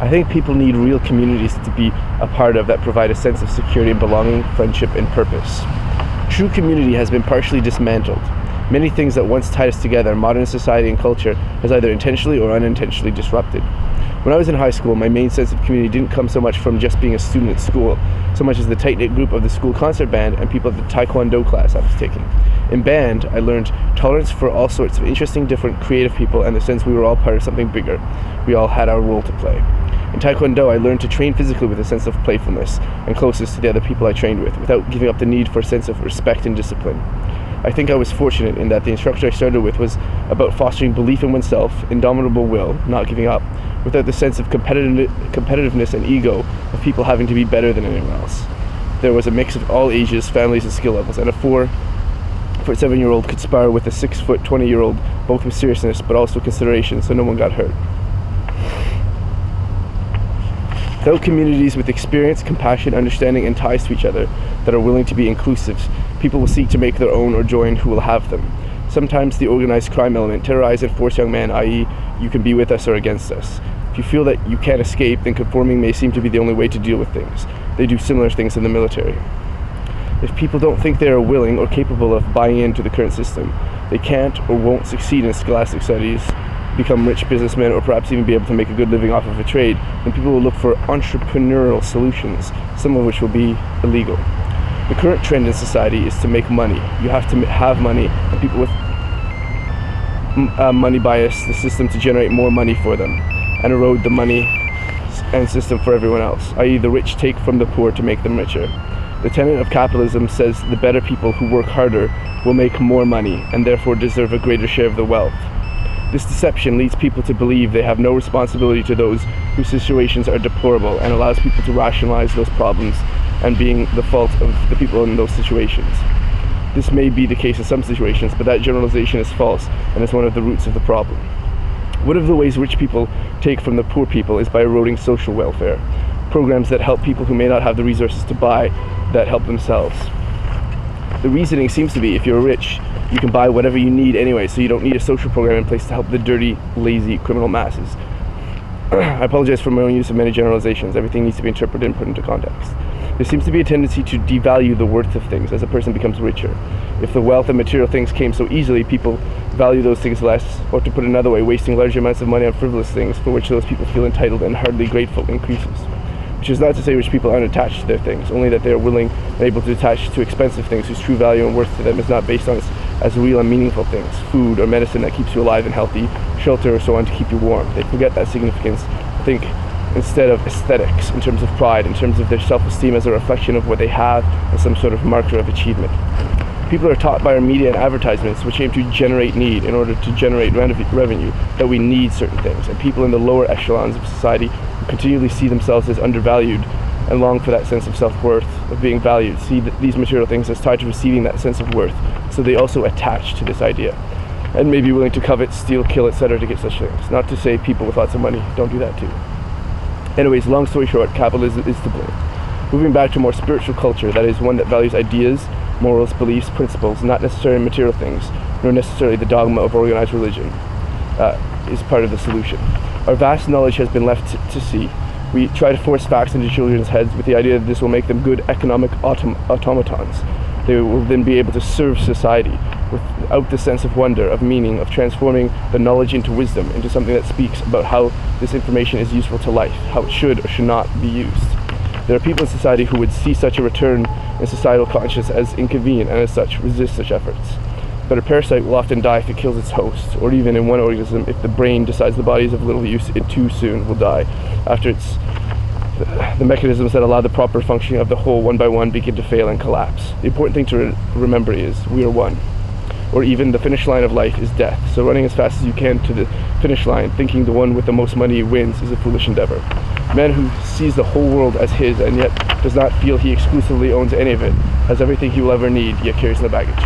I think people need real communities to be a part of that provide a sense of security and belonging, friendship, and purpose. True community has been partially dismantled. Many things that once tied us together, modern society and culture, has either intentionally or unintentionally disrupted. When I was in high school, my main sense of community didn't come so much from just being a student at school, so much as the tight-knit group of the school concert band and people at the taekwondo class I was taking. In band, I learned tolerance for all sorts of interesting, different, creative people, and the sense we were all part of something bigger. We all had our role to play. In taekwondo, I learned to train physically with a sense of playfulness and closeness to the other people I trained with, without giving up the need for a sense of respect and discipline. I think I was fortunate in that the instructor I started with was about fostering belief in oneself, indomitable will, not giving up, without the sense of competitiveness and ego of people having to be better than anyone else. There was a mix of all ages, families, and skill levels, and a 4'7" could spar with a 6'20" both with seriousness but also consideration, so no one got hurt. Without communities with experience, compassion, understanding, and ties to each other that are willing to be inclusive, people will seek to make their own or join who will have them. Sometimes the organized crime element terrorize and force young men, i.e., you can be with us or against us. If you feel that you can't escape, then conforming may seem to be the only way to deal with things. They do similar things in the military. If people don't think they are willing or capable of buying into the current system, they can't or won't succeed in scholastic studies, become rich businessmen, or perhaps even be able to make a good living off of a trade, then people will look for entrepreneurial solutions, some of which will be illegal. The current trend in society is to make money. You have to have money, and people with money bias the system to generate more money for them and erode the money and system for everyone else, i.e. the rich take from the poor to make them richer. The tenet of capitalism says the better people who work harder will make more money and therefore deserve a greater share of the wealth. This deception leads people to believe they have no responsibility to those whose situations are deplorable, and allows people to rationalize those problems and being the fault of the people in those situations. This may be the case in some situations, but that generalization is false and is one of the roots of the problem. One of the ways rich people take from the poor people is by eroding social welfare, programs that help people who may not have the resources to buy, that help themselves. The reasoning seems to be if you're rich, you can buy whatever you need anyway, so you don't need a social program in place to help the dirty, lazy, criminal masses. I apologize for my own use of many generalizations. Everything needs to be interpreted and put into context. There seems to be a tendency to devalue the worth of things as a person becomes richer. If the wealth and material things came so easily, people value those things less, or to put it another way, wasting large amounts of money on frivolous things for which those people feel entitled and hardly grateful increases. Which is not to say rich people aren't attached to their things, only that they are willing and able to attach to expensive things whose true value and worth to them is not based on as real and meaningful things, food or medicine that keeps you alive and healthy, shelter or so on to keep you warm. They forget that significance, think instead of aesthetics, in terms of pride, in terms of their self-esteem as a reflection of what they have and some sort of marker of achievement. People are taught by our media and advertisements, which aim to generate need in order to generate revenue, that we need certain things, and people in the lower echelons of society who continually see themselves as undervalued and long for that sense of self-worth, of being valued, see these material things as tied to receiving that sense of worth, so they also attach to this idea and may be willing to covet, steal, kill, etc. to get such things. Not to say people with lots of money don't do that too. Anyways, long story short, capitalism is to blame. Moving back to a more spiritual culture, that is one that values ideas, morals, beliefs, principles, not necessarily material things, nor necessarily the dogma of organized religion, is part of the solution. Our vast knowledge has been left to see. We try to force facts into children's heads with the idea that this will make them good economic automatons. They will then be able to serve society without the sense of wonder, of meaning, of transforming the knowledge into wisdom, into something that speaks about how this information is useful to life, how it should or should not be used. There are people in society who would see such a return in societal consciousness as inconvenient and as such resist such efforts. But a parasite will often die if it kills its host, or even in one organism, if the brain decides the body is of little use, it too soon will die after the mechanisms that allow the proper functioning of the whole one by one begin to fail and collapse. The important thing to remember is we are one. Or even the finish line of life is death. So running as fast as you can to the finish line, thinking the one with the most money wins, is a foolish endeavor. A man who sees the whole world as his and yet does not feel he exclusively owns any of it, has everything he will ever need, yet carries no baggage.